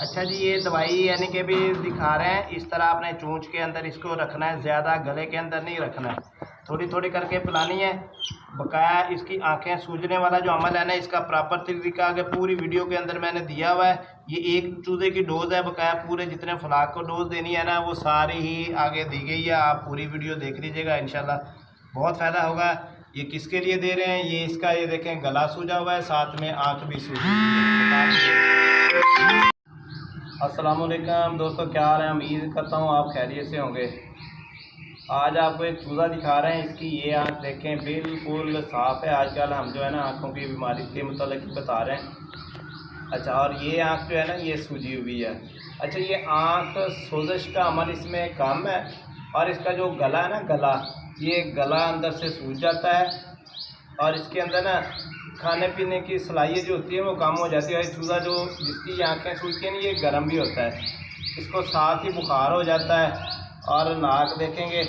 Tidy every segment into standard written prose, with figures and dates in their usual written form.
अच्छा जी, ये दवाई यानी कि भी दिखा रहे हैं, इस तरह आपने चोंच के अंदर इसको रखना है, ज़्यादा गले के अंदर नहीं रखना है, थोड़ी थोड़ी करके पिलानी है। बकाया इसकी आंखें सूजने वाला जो अमल है ना, इसका प्रॉपर तरीका आगे पूरी वीडियो के अंदर मैंने दिया हुआ है। ये एक चूज़े की डोज़ है, बकाया पूरे जितने फलाक को डोज़ देनी है ना वो सारी ही आगे दी गई है। आप पूरी वीडियो देख लीजिएगा, इंशाल्लाह बहुत फ़ायदा होगा। ये किसके लिए दे रहे हैं, ये इसका ये देखें गला सूजा हुआ है, साथ में आँख भी सूजी हुई है। अस्सलामुअलैकुम दोस्तों, क्या हाल है? उम्मीद करता हूँ आप खैरियत से होंगे। आज आपको एक चूज़ा दिखा रहे हैं, इसकी ये आँख देखें बिल्कुल साफ़ है। आजकल हम जो है ना आँखों की बीमारी के मतलब बता रहे हैं। अच्छा, और ये आँख जो है ना ये सूजी हुई है। अच्छा, ये आँख सोजिश का अमल इसमें कम है, और इसका जो गला है ना गला, ये गला अंदर से सूज जाता है, और इसके अंदर ना खाने पीने की सलाहियत जो होती है वो कम हो जाती है। चूज़ा जो जिसकी आंखें सूजती हैं ना ये गर्म भी होता है, इसको साथ ही बुखार हो जाता है। और नाक देखेंगे,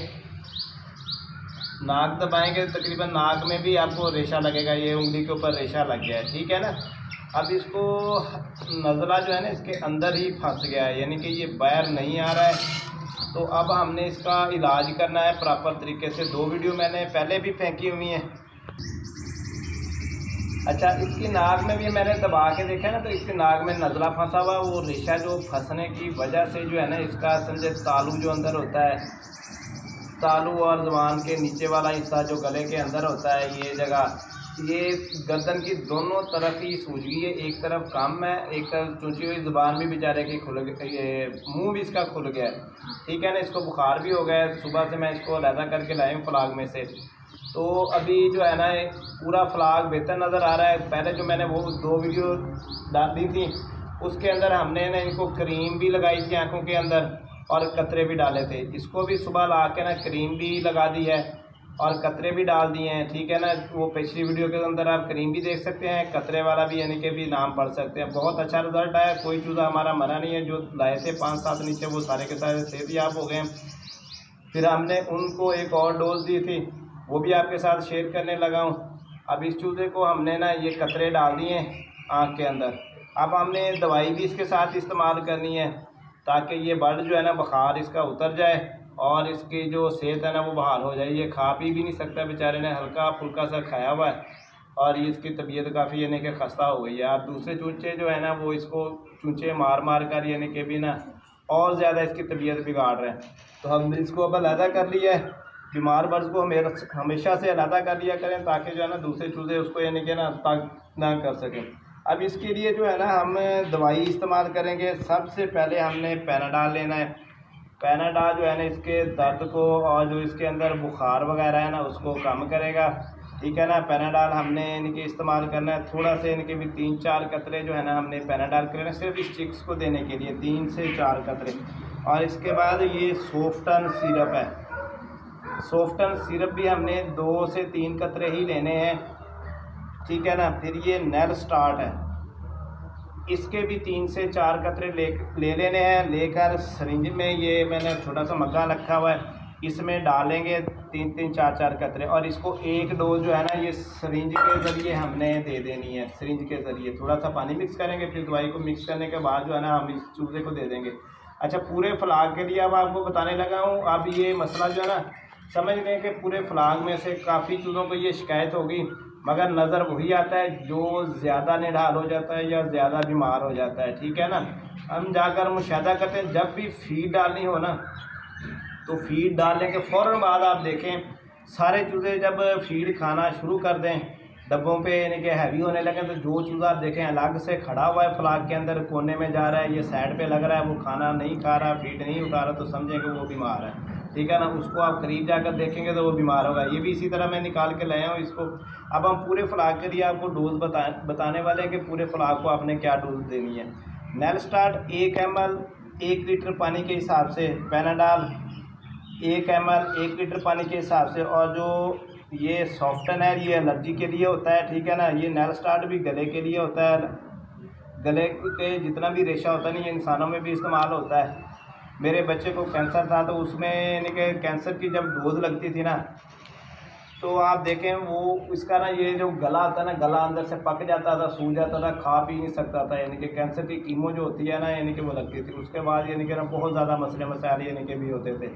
नाक दबाएंगे तकरीबन नाक में भी आपको रेशा लगेगा, ये उंगली के ऊपर रेशा लग गया है, ठीक है ना। अब इसको नज़ला जो है ना इसके अंदर ही फंस गया है, यानी कि ये बाहर नहीं आ रहा है। तो अब हमने इसका इलाज करना है प्रॉपर तरीके से। 2 वीडियो मैंने पहले भी फेंकी हुई हैं। अच्छा, इसकी नाक में भी मैंने दबा के देखा ना, तो इसकी नाक में नज़ला फंसा हुआ, वो रेशा जो फंसने की वजह से जो है ना इसका समझे तालू जो अंदर होता है, तालू और ज़ुबान के नीचे वाला हिस्सा जो गले के अंदर होता है, ये जगह, ये गर्दन की दोनों तरफ ही सूज गई है। एक तरफ कम है, एक तरफ चूंची हुई, ज़ुबान भी बेचारे की खुल गई, ये मुँह भी इसका खुल गया है, ठीक है ना। इसको बुखार भी हो गया है, सुबह से मैं इसको अलहदा करके लाया हूँ फ्लाग में से। तो अभी जो है ना पूरा फ्लाग बेहतर नज़र आ रहा है। पहले जो मैंने वो 2 वीडियो डाल दी थी उसके अंदर हमने ना इनको क्रीम भी लगाई थी आँखों के अंदर, और कतरे भी डाले थे। इसको भी सुबह ला के ना क्रीम भी लगा दी है और कतरे भी डाल दिए हैं, ठीक है ना। वो पिछली वीडियो के अंदर आप क्रीम भी देख सकते हैं, कतरे वाला भी यानी कि भी नाम पढ़ सकते हैं। बहुत अच्छा रिजल्ट आया, कोई चूज़ा हमारा मरा नहीं है। जो लाए थे 5-7 नीचे वो सारे के सारे सेहतयाब हो गए हैं। फिर हमने उनको एक और डोज दी थी, वो भी आपके साथ शेयर करने लगा हूँ। अब इस चूज़े को हमने ना ये कतरे डाल दिए आँख के अंदर। अब हमने दवाई भी इसके साथ इस्तेमाल करनी है ताकि ये ब्लड जो है ना बुखार इसका उतर जाए और इसकी जो सेहत है ना वो बहाल हो जाए। ये खा पी भी नहीं सकता बेचारे ने, हल्का फुल्का सा खाया हुआ है, और ये इसकी तबीयत काफ़ी यानी कि खस्ता हो गई है। अब दूसरे चूचे जो है ना वो इसको चूचे मार मार कर यानी कि भी ना और ज़्यादा इसकी तबीयत बिगाड़ रहे हैं। तो हमने इसको अब अलहदा कर लिया है, बीमार बर्ड्स को हमेशा से अलहदा कर लिया करें ताकि जो है ना दूसरे चूज़े उसको यानी कि ना तंग ना कर सकें। अब इसके लिए जो है ना हम दवाई इस्तेमाल करेंगे। सबसे पहले हमने पैनाडाल लेना है। पैनाडाल जो है ना इसके दर्द को और जो इसके अंदर बुखार वगैरह है ना उसको कम करेगा, ठीक है ना। पैनाडाल हमने इनके इस्तेमाल करना है। थोड़ा से इनके भी 3-4 कतरे जो है ना हमने पैनाडाल करना है, सिर्फ इस चिक्स को देने के लिए 3 से 4 कतरे। और इसके बाद ये सोफ्टन सिरप है, सोफ्टन सिरप भी हमने 2 से 3 कतरे ही लेने हैं, ठीक है ना। फिर ये नेल स्टार्ट है, इसके भी 3 से 4 कतरे ले लेने हैं। लेकर सरिंज में ये मैंने छोटा सा मग्गा रखा हुआ है, इसमें डालेंगे 3-3, 4-4 कतरे, और इसको एक डोज जो है ना ये सरिंज के ज़रिए हमने दे देनी है। सरिंज के ज़रिए थोड़ा सा पानी मिक्स करेंगे, फिर दवाई को मिक्स करने के बाद जो है ना हम इस चूज़े को दे देंगे। अच्छा, पूरे फ्लाग के लिए अब आपको बताने लगा हूँ। अब ये मसला जो है ना समझ लें कि पूरे फ्लाग में से काफ़ी चूज़ों को ये शिकायत होगी, मगर नज़र वही आता है जो ज़्यादा निढाल हो जाता है या ज़्यादा बीमार हो जाता है, ठीक है ना। हम जाकर मुशाहिदा करते हैं, जब भी फीड डालनी हो ना तो फीड डालने के फ़ौरन बाद आप देखें सारे चूज़े जब फीड खाना शुरू कर दें, डब्बों पे यानी कि हैवी होने लगे, तो जो चूज़ा आप देखें अलग से खड़ा हुआ है फ्लाग के अंदर कोने में जा रहा है, ये साइड पे लग रहा है, वो खाना नहीं खा रहा, फीड नहीं उठा रहा, तो समझें कि वो बीमार है, ठीक है ना। उसको आप करीब जाकर देखेंगे तो वो बीमार होगा। ये भी इसी तरह मैं निकाल के लाया हूँ इसको। अब हम पूरे फ्लाग के लिए आपको डोज बताने वाले हैं कि पूरे फ्लाग को आपने क्या डोज देनी है। नेल स्टार्ट 1 ml 1 लीटर पानी के हिसाब से, पैनाडाल 1 ml 1 लीटर पानी के हिसाब से, और जो ये सॉफ्टन है ये एलर्जी के लिए होता है, ठीक है ना। ये नेल स्टार्ट भी गले के लिए होता है, गले के जितना भी रेशा होता है ना ये इंसानों में भी इस्तेमाल होता है। मेरे बच्चे को कैंसर था तो उसमें यानी कि कैंसर की जब डोज लगती थी ना तो आप देखें वो इसका ना ये जो गला होता है ना, गला अंदर से पक जाता था, सूज जाता था, खा पी नहीं सकता था, यानी कि कैंसर की कीमो जो होती है ना, यानी कि वो लगती थी। उसके बाद यानी कि ना बहुत ज़्यादा मसले मसाइल यानी कि भी होते थे।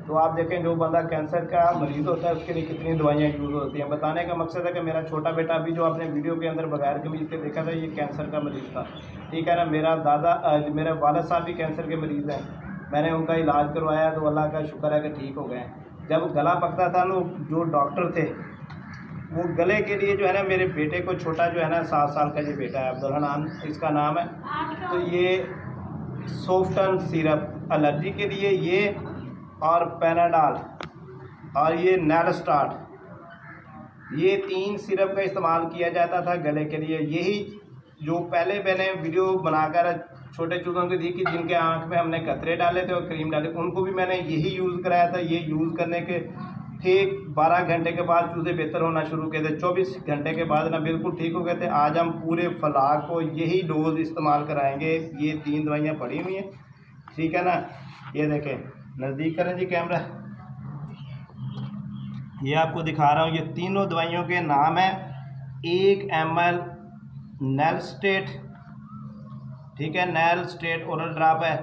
तो आप देखें जो बंदा कैंसर का मरीज़ होता है उसके लिए कितनी दवाइयाँ यूज़ होती हैं। बताने का मकसद है कि मेरा छोटा बेटा अभी जो आपने वीडियो के अंदर बगैर कमीज़ के देखा था, ये कैंसर का मरीज़ था, ठीक है ना। मेरे वालिद साहब भी कैंसर के मरीज़ हैं। मैंने उनका इलाज करवाया तो अल्लाह का शुक्र है कि ठीक हो गए। जब गला पकता था तो जो डॉक्टर थे वो गले के लिए जो है ना, मेरे बेटे को छोटा जो है ना 7 साल का ये बेटा है, अब्दुल्ला नाम इसका नाम है, तो ये सोफ्टन सिरप एलर्जी के लिए ये, और पैनाडॉल और ये नेलस्टार्ट, ये 3 सिरप का इस्तेमाल किया जाता था गले के लिए। यही जो पहले मैंने वीडियो बनाकर छोटे चूज़ों को दी कि जिनके आँख में हमने कतरे डाले थे और क्रीम डाले, उनको भी मैंने यही यूज़ कराया था। ये यूज़ करने के ठीक 12 घंटे के बाद चूज़े बेहतर होना शुरू किए थे, 24 घंटे के बाद ना बिल्कुल ठीक हो गए थे। आज हम पूरे फलाह को यही डोज इस्तेमाल कराएंगे। ये 3 दवाइयाँ पड़ी हुई हैं, ठीक है ना। ये देखें, नज़दीक करें जी कैमरा, ये आपको दिखा रहा हूँ। ये तीनों दवाइयों के नाम है, 1 ml नेलस्टेट, ठीक है, नेलस्टेट ओरल ड्रॉप है,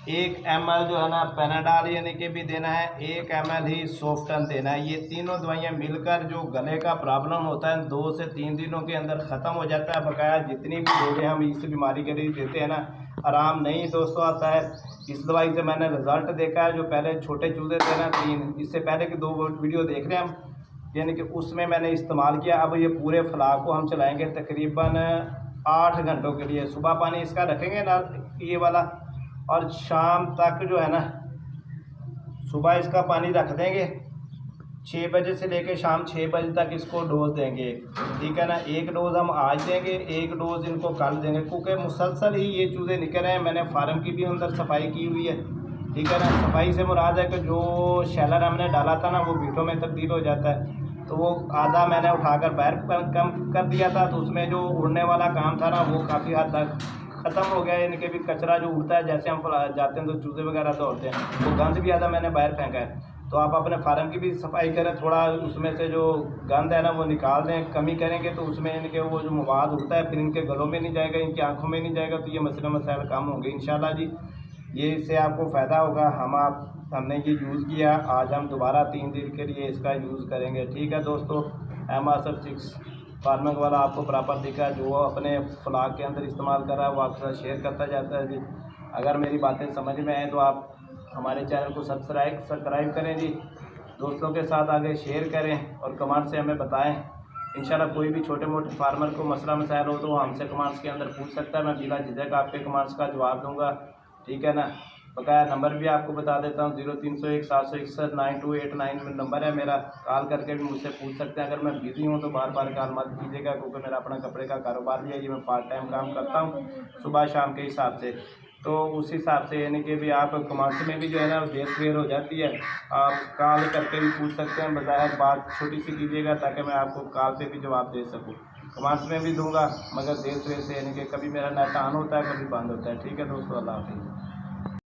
1 ml जो है ना पैनाडॉल यानी कि भी देना है, 1 ml ही सोफ्टन देना है। ये तीनों दवाइयाँ मिलकर जो गले का प्रॉब्लम होता है 2 से 3 दिनों के अंदर ख़त्म हो जाता है। बकाया जितनी भी दवाइयाँ हम इस बीमारी के लिए देते हैं ना, आराम नहीं दोस्तों आता है। इस दवाई से मैंने रिज़ल्ट देखा है। जो पहले छोटे चूज़े थे ना 3, इससे पहले की 2 वीडियो देख रहे हैं हम, यानी कि उसमें मैंने इस्तेमाल किया। अब ये पूरे फलाह को हम चलाएँगे तकरीबन 8 घंटों के लिए। सुबह पानी इसका रखेंगे ना ये वाला, और शाम तक जो है ना, सुबह इसका पानी रख देंगे 6 बजे से लेकर शाम 6 बजे तक इसको डोज देंगे, ठीक है ना। 1 डोज हम आज देंगे, 1 डोज इनको कल देंगे, क्योंकि मुसलसल ही ये चूज़े निकल रहे हैं। मैंने फार्म की भी अंदर सफाई की हुई है, ठीक है ना। सफाई से मुराद है कि जो शैलर हमने डाला था ना वो बीटों में तब्दील हो जाता है, तो वो आधा मैंने उठाकर बाहर कम कर दिया था, तो उसमें जो उड़ने वाला काम था ना वो काफ़ी हद तक ख़त्म हो गया। यानी कि भी कचरा जो उड़ता है, जैसे हम जाते हैं तो चूज़े वगैरह दौड़ते हैं, वो गंद भी आधा मैंने बाहर फेंका है। तो आप अपने फार्म की भी सफाई करें, थोड़ा उसमें से जो गंद है ना वो निकाल दें। कमी करेंगे तो उसमें इनके वो जो मवाद उड़ता है फिर इनके गलों में नहीं जाएगा, इनकी आँखों में नहीं जाएगा, तो ये मसले मसाइल कम होंगे इंशाल्लाह जी। ये इससे आपको फ़ायदा होगा। हमने ये यूज़ किया, आज हम दोबारा 3 दिन के लिए इसका यूज़ करेंगे, ठीक है दोस्तों। MR6 फार्मिंग वाला आपको बराबर दिखा, जो अपने फलाह के अंदर इस्तेमाल कर रहा है वो आपके साथ शेयर करता जाता है जी। अगर मेरी बातें समझ में आए तो आप हमारे चैनल को सब्सक्राइब करें जी, दोस्तों के साथ आगे शेयर करें और कमेंट से हमें बताएं। इंशाल्लाह कोई भी छोटे मोटे फार्मर को मसला मसाइल हो तो वो हमसे कमेंट्स के अंदर पूछ सकता है, मैं बिला झिझक आपके कमेंट्स का जवाब दूंगा, ठीक है ना। बकाया नंबर भी आपको बता देता हूँ, 0301 761 9289 में नंबर है मेरा। कॉल करके भी मुझसे पूछ सकते हैं। अगर मैं बिज़ी हूँ तो बार बार कॉल मत कीजिएगा, क्योंकि मेरा अपना कपड़े का कारोबार भी है, ये मैं पार्ट टाइम काम करता हूँ सुबह शाम के हिसाब से। तो उस हिसाब से यानी कि भी आप कमेंट्स में भी जो है ना डेट क्लियर हो जाती है, आप कॉल करके भी पूछ सकते हैं। बजाय बात छोटी सी कीजिएगा ताकि मैं आपको कॉल पे भी जवाब दे सकूँ। कमेंट्स में भी दूंगा, मगर देर से यानी कि कभी मेरा नेट ऑन होता है कभी बंद होता है, ठीक है दोस्तों। अल्लाह हाफिज़।